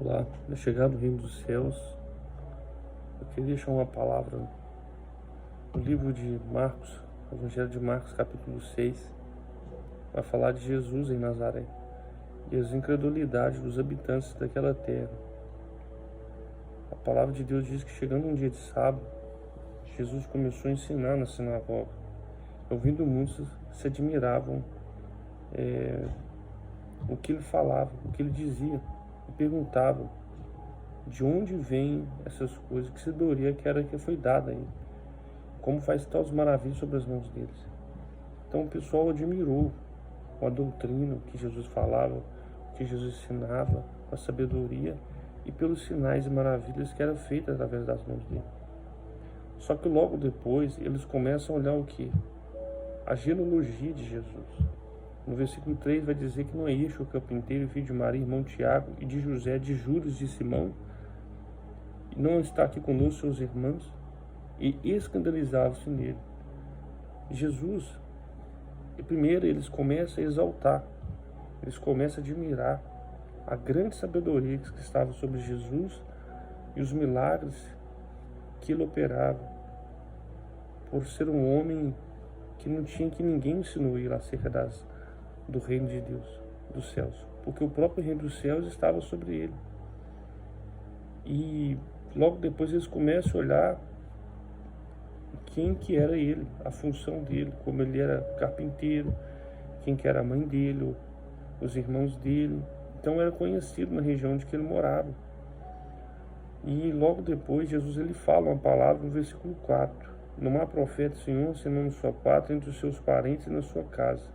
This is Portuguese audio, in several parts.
Olá, na chegada do Reino dos Céus, eu queria deixar uma palavra no livro de Marcos, Evangelho de Marcos, capítulo 6, vai falar de Jesus em Nazaré e as incredulidades dos habitantes daquela terra. A palavra de Deus diz que, chegando um dia de sábado, Jesus começou a ensinar na sinagoga. Ouvindo muitos, se admiravam o que ele falava, o que ele dizia, e perguntavam de onde vêm essas coisas, que sabedoria que foi dada a ele, como faz tais maravilhas sobre as mãos deles. Então o pessoal admirou a doutrina, o que Jesus falava, o que Jesus ensinava, a sabedoria e pelos sinais e maravilhas que eram feitas através das mãos dele. Só que logo depois eles começam a olhar o que? A genealogia de Jesus. No versículo 3 vai dizer que não é este o carpinteiro, filho de Maria, irmão Tiago, e de José, de Judas, de Simão, e não está aqui conosco seus irmãos, e escandalizavam-se nele. Jesus, primeiro eles começam a exaltar, eles começam a admirar a grande sabedoria que estava sobre Jesus e os milagres que ele operava, por ser um homem que não tinha que ninguém ensinou ele acerca do reino de Deus, dos céus, porque o próprio reino dos céus estava sobre ele. E logo depois eles começam a olhar quem que era ele, a função dele, como ele era carpinteiro, quem que era a mãe dele, os irmãos dele. Então era conhecido na região onde que ele morava. E logo depois Jesus ele fala uma palavra no versículo 4: não há profeta, Senhor, senão na sua pátria, entre os seus parentes e na sua casa.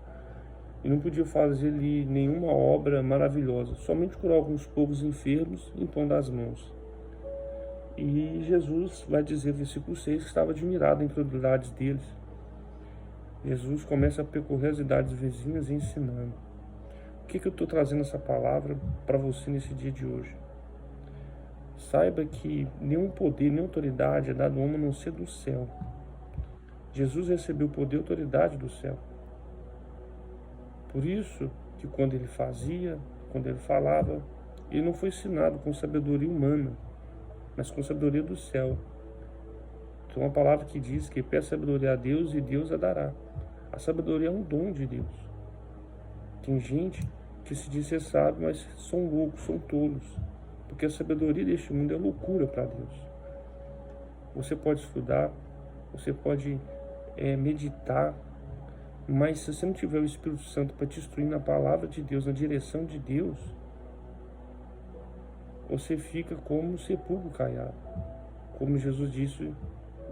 E não podia fazer-lhe nenhuma obra maravilhosa, somente curar alguns poucos enfermos, impondo as mãos. E Jesus vai dizer, versículo 6, que estava admirado da incredulidade deles. Jesus começa a percorrer as idades vizinhas e ensinando. O que eu estou trazendo essa palavra para você nesse dia de hoje? Saiba que nenhum poder, nem autoridade é dado ao homem a não ser do céu. Jesus recebeu poder e autoridade do céu. Por isso que quando ele fazia, quando ele falava, ele não foi ensinado com sabedoria humana, mas com sabedoria do céu. Então a palavra que diz que peça sabedoria a Deus e Deus a dará. A sabedoria é um dom de Deus. Tem gente que se diz ser sábio, mas são loucos, são tolos, porque a sabedoria deste mundo é loucura para Deus. Você pode estudar, você pode meditar, mas se você não tiver o Espírito Santo para te instruir na palavra de Deus, na direção de Deus, você fica como sepulcro caiado, como Jesus disse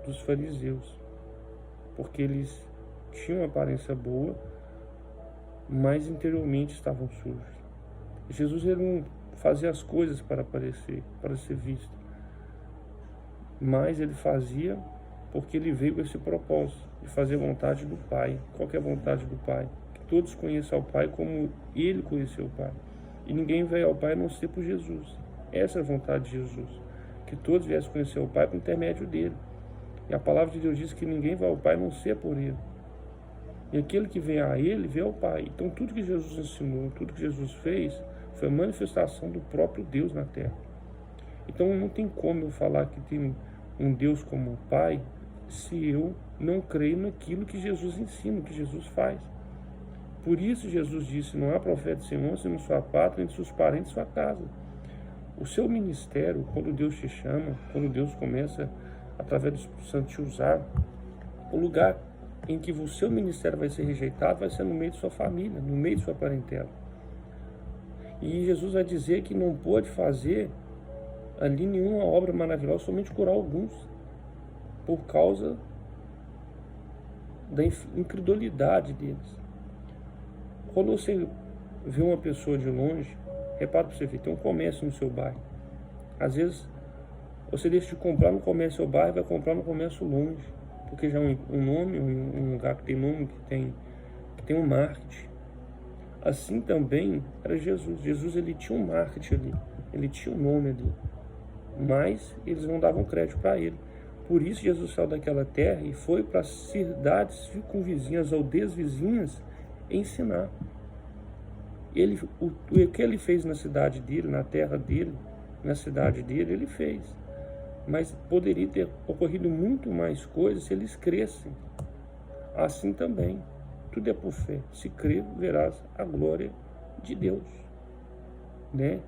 dos fariseus, porque eles tinham uma aparência boa, mas interiormente estavam sujos. Jesus ele não fazia as coisas para aparecer, para ser visto, mas ele fazia porque ele veio com esse propósito de fazer a vontade do Pai. Qual que é a vontade do Pai? Que todos conheçam ao Pai como ele conheceu o Pai. E ninguém veio ao Pai a não ser por Jesus. Essa é a vontade de Jesus, que todos viessem conhecer o Pai por intermédio dele. E a palavra de Deus diz que ninguém vai ao Pai a não ser por ele. E aquele que vem a ele, vem ao Pai. Então tudo que Jesus ensinou, tudo que Jesus fez, foi a manifestação do próprio Deus na terra. Então não tem como eu falar que tem um Deus como o Pai, se eu não creio naquilo que Jesus ensina, que Jesus faz. Por isso Jesus disse, não há profeta Senhor, senão sua pátria, entre seus parentes e sua casa. O seu ministério, quando Deus te chama, quando Deus começa, através do Espírito Santo, te usar, o lugar em que o seu ministério vai ser rejeitado vai ser no meio de sua família, no meio de sua parentela. E Jesus vai dizer que não pode fazer ali nenhuma obra maravilhosa, somente curar alguns, por causa da incredulidade deles. Quando você vê uma pessoa de longe, repara para você ver, tem um comércio no seu bairro. Às vezes, você deixa de comprar no comércio do bairro e vai comprar no comércio longe, porque já é um nome, um lugar que tem nome, que tem um marketing. Assim também era Jesus. Jesus ele tinha um marketing ali, ele tinha um nome ali, mas eles não davam crédito para ele. Por isso Jesus saiu daquela terra e foi para as cidades circunvizinhas, as aldeias vizinhas, ensinar. O que ele fez na cidade dele, na terra dele, na cidade dele, ele fez. Mas poderia ter ocorrido muito mais coisas se eles crescem. Assim também, tudo é por fé. Se crer, verás a glória de Deus, né?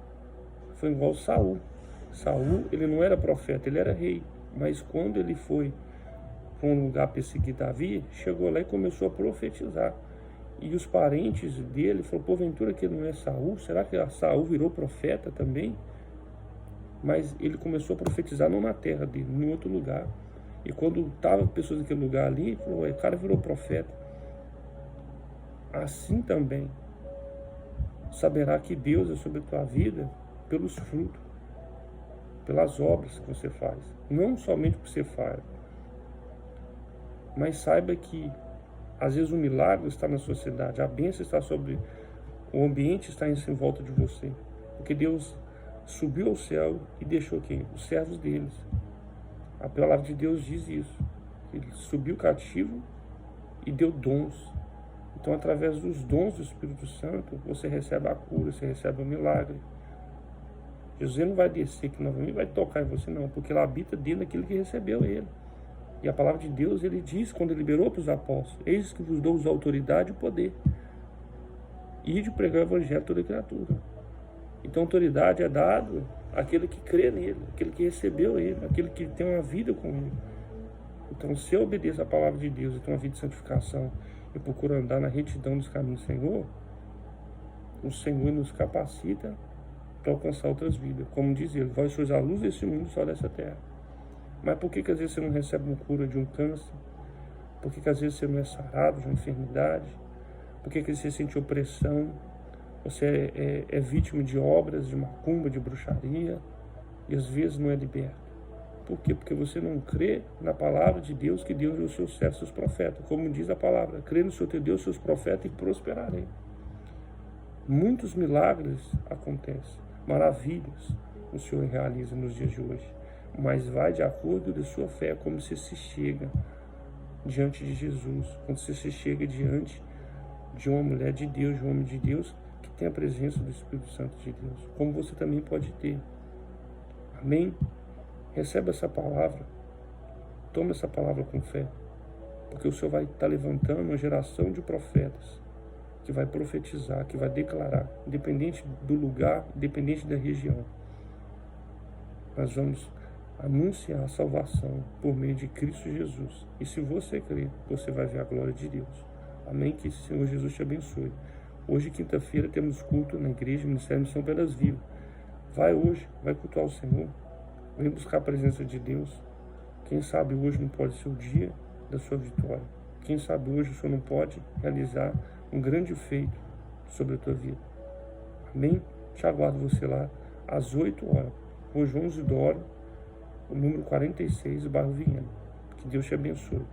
Foi igual Saul. Saul, ele não era profeta, ele era rei. Mas quando ele foi para um lugar perseguir Davi, chegou lá e começou a profetizar. E os parentes dele falaram, porventura que ele não é Saul? Será que Saul virou profeta também? Mas ele começou a profetizar não na terra dele, em outro lugar. E quando estavam pessoas naquele lugar ali, falou, o cara virou profeta. Assim também, saberá que Deus é sobre a tua vida pelos frutos, pelas obras que você faz. Não somente o que você faz. Mas saiba que, às vezes, o milagre está na sociedade, a bênção está sobre o ambiente, está em volta de você. Porque Deus subiu ao céu e deixou quem? Os servos deles. A palavra de Deus diz isso. Ele subiu cativo e deu dons. Então, através dos dons do Espírito Santo, você recebe a cura, você recebe o milagre. Jesus não vai descer aqui novamente, vai tocar em você, não, porque ele habita dentro daquilo que recebeu ele. E a palavra de Deus, ele diz, quando ele liberou para os apóstolos, eis que vos dou autoridade e poder, e de pregar o evangelho a toda criatura. Então, autoridade é dado àquele que crê nele, aquele que recebeu ele, aquele que tem uma vida com ele. Então, se eu obedeço a palavra de Deus e tenho uma vida de santificação e procuro andar na retidão dos caminhos do Senhor, o Senhor nos capacita para alcançar outras vidas. Como diz ele, vós sois a luz desse mundo, só dessa terra. Mas por que às vezes você não recebe uma cura de um câncer? Por que às vezes você não é sarado de uma enfermidade? Por que você sente opressão? Você é vítima de obras, de macumba, de bruxaria, e às vezes não é liberto. Por quê? Porque você não crê na palavra de Deus, que Deus é os seus servos, seus profetas. Como diz a palavra, crê no Senhor teu Deus, seus profetas, e prosperarei. Muitos milagres acontecem, maravilhas o Senhor realiza nos dias de hoje. Mas vai de acordo da sua fé, como você se chega diante de Jesus, quando você se chega diante de uma mulher de Deus, de um homem de Deus, que tem a presença do Espírito Santo de Deus, como você também pode ter. Amém? Receba essa palavra, toma essa palavra com fé, porque o Senhor vai estar levantando uma geração de profetas, que vai profetizar, que vai declarar, independente do lugar, independente da região. Nós vamos anunciar a salvação por meio de Cristo Jesus. E se você crer, você vai ver a glória de Deus. Amém? Que o Senhor Jesus te abençoe. Hoje, quinta-feira, temos culto na igreja, Ministério Missão Pedras Vivas. Vai hoje, vai cultuar o Senhor. Vem buscar a presença de Deus. Quem sabe hoje não pode ser o dia da sua vitória. Quem sabe hoje o Senhor não pode realizar um grande feito sobre a tua vida. Amém? Te aguardo você lá às 8 horas. Hoje, 11 horas, o número 46, bairro Viena. Que Deus te abençoe.